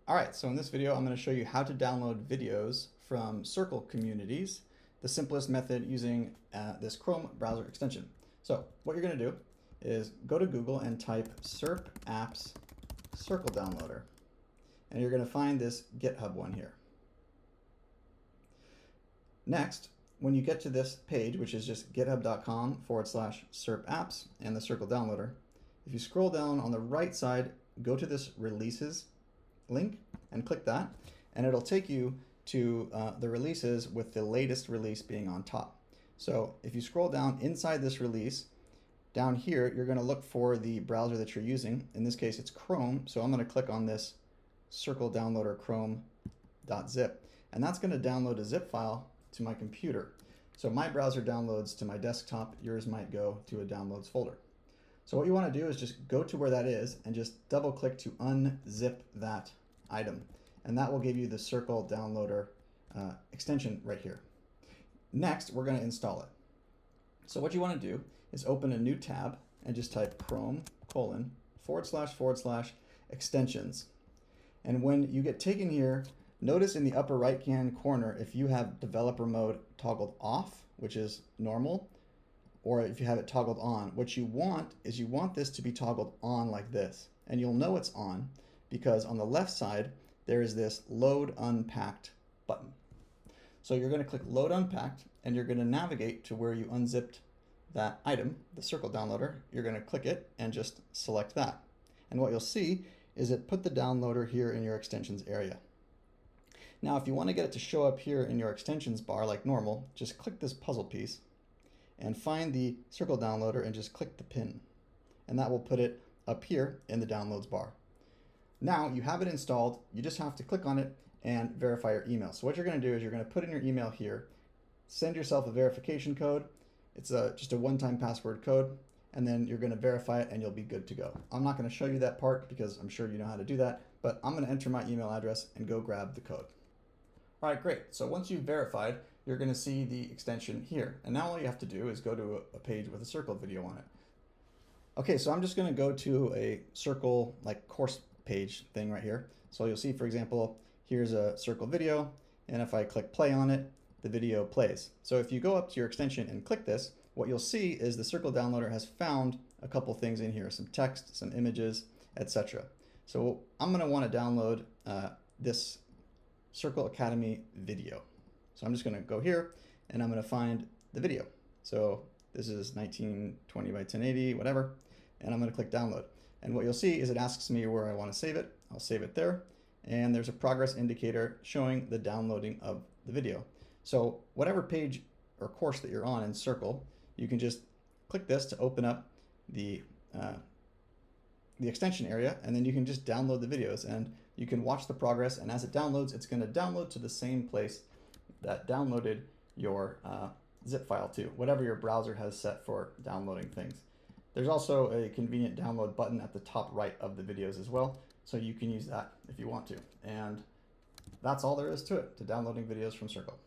All right, so in this video, I'm going to show you how to download videos from Circle communities, the simplest method using this Chrome browser extension. So what you're going to do is go to Google and type SERP apps Circle downloader, and you're going to find this GitHub one here. Next, when you get to this page, which is just github.com/SERP apps and the Circle downloader, if you scroll down on the right side, go to this releases link and click that, and it'll take you to the releases with the latest release being on top. So if you scroll down inside this release, down here, you're going to look for the browser that you're using. In this case, it's Chrome, so I'm going to click on this Circle downloader chrome.zip, and that's going to download a zip file to my computer. So my browser downloads to my desktop, yours might go to a downloads folder. So what you want to do is just go to where that is and just double click to unzip that item. And that will give you the Circle downloader extension right here. Next, we're going to install it. So what you want to do is open a new tab and just type Chrome://extensions. And when you get taken here, notice in the upper right hand corner if you have developer mode toggled off, which is normal, or if you have it toggled on. What you want is you want this to be toggled on like this. And you'll know it's on because on the left side, there is this Load Unpacked button. So you're going to click Load Unpacked, and you're going to navigate to where you unzipped that item, the Circle downloader. You're going to click it and just select that. And what you'll see is it put the downloader here in your extensions area. Now, if you want to get it to show up here in your extensions bar like normal, just click this puzzle piece and find the Circle downloader and just click the pin. And that will put it up here in the downloads bar. Now you have it installed, you just have to click on it and verify your email. So what you're going to do is you're going to put in your email here, send yourself a verification code. It's just a one-time password code, and then you're going to verify it and you'll be good to go. I'm not going to show you that part because I'm sure you know how to do that, but I'm going to enter my email address and go grab the code. All right, great. So once you've verified, you're going to see the extension here. And now all you have to do is go to a page with a Circle video on it. Okay, so I'm just going to go to a Circle like course page thing right here. So you'll see, for example, here's a Circle video, and if I click play on it, the video plays. So if you go up to your extension and click this, what you'll see is the Circle downloader has found a couple things in here, some text, some images, etc. So I'm going to want to download this Circle Academy video. So I'm just going to go here and I'm going to find the video. So this is 1920 by 1080, whatever, and I'm going to click download. And what you'll see is it asks me where I want to save it. I'll save it there. And there's a progress indicator showing the downloading of the video. So whatever page or course that you're on in Circle, you can just click this to open up the extension area, and then you can just download the videos and you can watch the progress, and as it downloads, it's going to download to the same place that downloaded your zip file to, whatever your browser has set for downloading things. There's also a convenient download button at the top right of the videos as well, so you can use that if you want to. And that's all there is to it, to downloading videos from Circle.